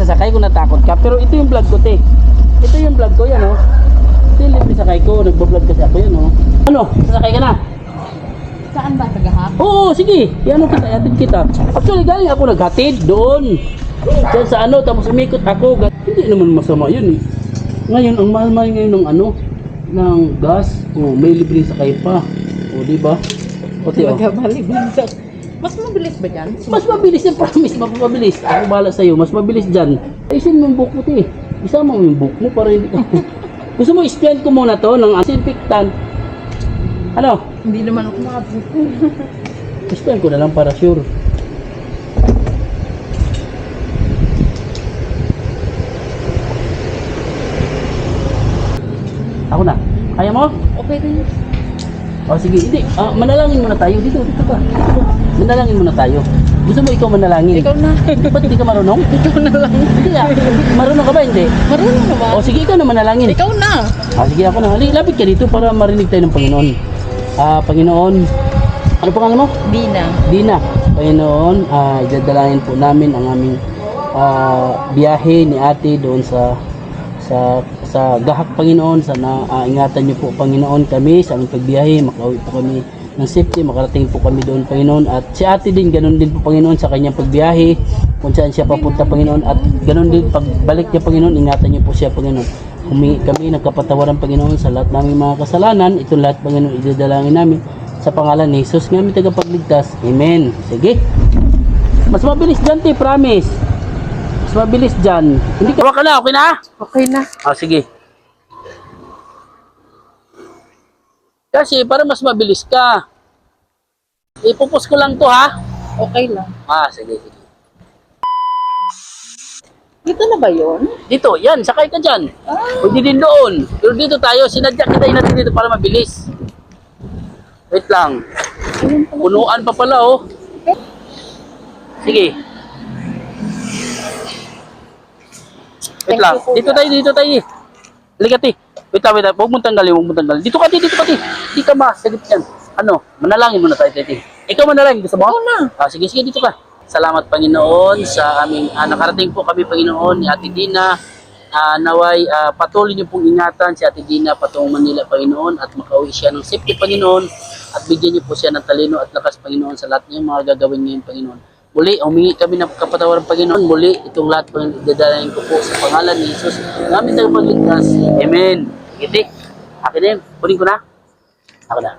sasakay kung natakot ka. Pero ito yung vlog ko, te. Ito yung vlog ko, yan, oh. Ito yung libre sakay ko. Nagbablog kasi ako, yan, oh. Ano? Sasakay ka na? Saan ba? Tagahap? Oo, sige. Yan, kita. Yatid kita. Actually, galing ako naghatid doon. Diyan sa ano, tapos umikot ako. Hindi naman masama yun, eh. Ngayon, ang mahal-mahal ngayon ng ano, ng gas. Oh, may libre sakay pa. Oh, di ba? Pati, oh. Mas mabilis ba dyan? Mas mabilis yung promise, mapapabilis. Ako bahala sa'yo, mas mabilis dyan. Ayusin mo yung book mo, te. Isama mo yung book mo para hindi ka... Gusto mo, i-spend ko muna to ng disinfectant. Ano? Hindi naman ako makabuko. I-spend ko na lang para sure. Ako na. Kaya mo? Okay rin. O sige, hindi. Manalangin muna tayo. Dito ka. Manalangin muna tayo. Gusto mo ikaw manalangin? Ikaw na. Ba't hindi ka marunong? Ikaw na lang. Hindi ah. Marunong ka ba? Hindi. Marunong ka ba? O sige, ikaw na manalangin. Ikaw na. Sige, ako na. Lapit ka dito para marinig tayo ng Panginoon. Panginoon, ano pangalan mo? Dina. Dina. Panginoon, idadalangin po namin ang aming biyahe ni ate doon sa Gahak, Panginoon. Sana ingatan niyo po, Panginoon, kami sa aming pagbiyahe. Makauwi po kami ng safety, makarating po kami doon, Panginoon. At si ate din, ganun din po, Panginoon, sa kanyang pagbiyahe, kung saan siya papunta, Panginoon. At ganun din, pagbalik niya, Panginoon, ingatan niyo po siya, Panginoon. Humingi kami ng kapatawaran, Panginoon, sa lahat naming mga kasalanan. Ito lahat, Panginoon, idadalangin namin sa pangalan ni Jesus, ng aming tagapagligtas. Amen. Sige. Mas mabilis dyan, te, promise. Mas mabilis dyan. Hindi ka, waka na, okay na? Okay na. Sige. Kasi para mas mabilis ka. Ipupos ko lang to, ha? Okay lang. Sige. Dito na ba yun? Dito, yan, sakay ka dyan. Pwede din doon. Pero dito tayo, sinadya kita natin dito para mabilis. Wait lang. Punuan pa pala, oh. Sige. Wait lang. Dito tayo. Halika, ti. Wait lang. Huwag mong tanggalin. Dito ka, ti. Di ka ba? Sagip yan. Ano? Manalangin muna tayo, ti. Ikaw manalangin. Gusto mo? Oo na. Sige, dito ka. Salamat, Panginoon, sa aming nakarating po kami, Panginoon, ni Ate Dina. Naway patuloy niyo pong ingatan si Ate Dina patungong Manila, Panginoon, at makauwi siya ng safety, Panginoon, at bigyan niyo po siya ng talino at lakas, Panginoon, sa lahat ng mga gagawin ngayon, Panginoon. Muli, humingi kami ng kapatawaran, Panginoon. Muli, itong lahat, Panginoon, idadalayan ko po sa pangalan ni Jesus, namin tagapagligtas. Amen. Giti, akin na yun. Kunin ko na. Ako na.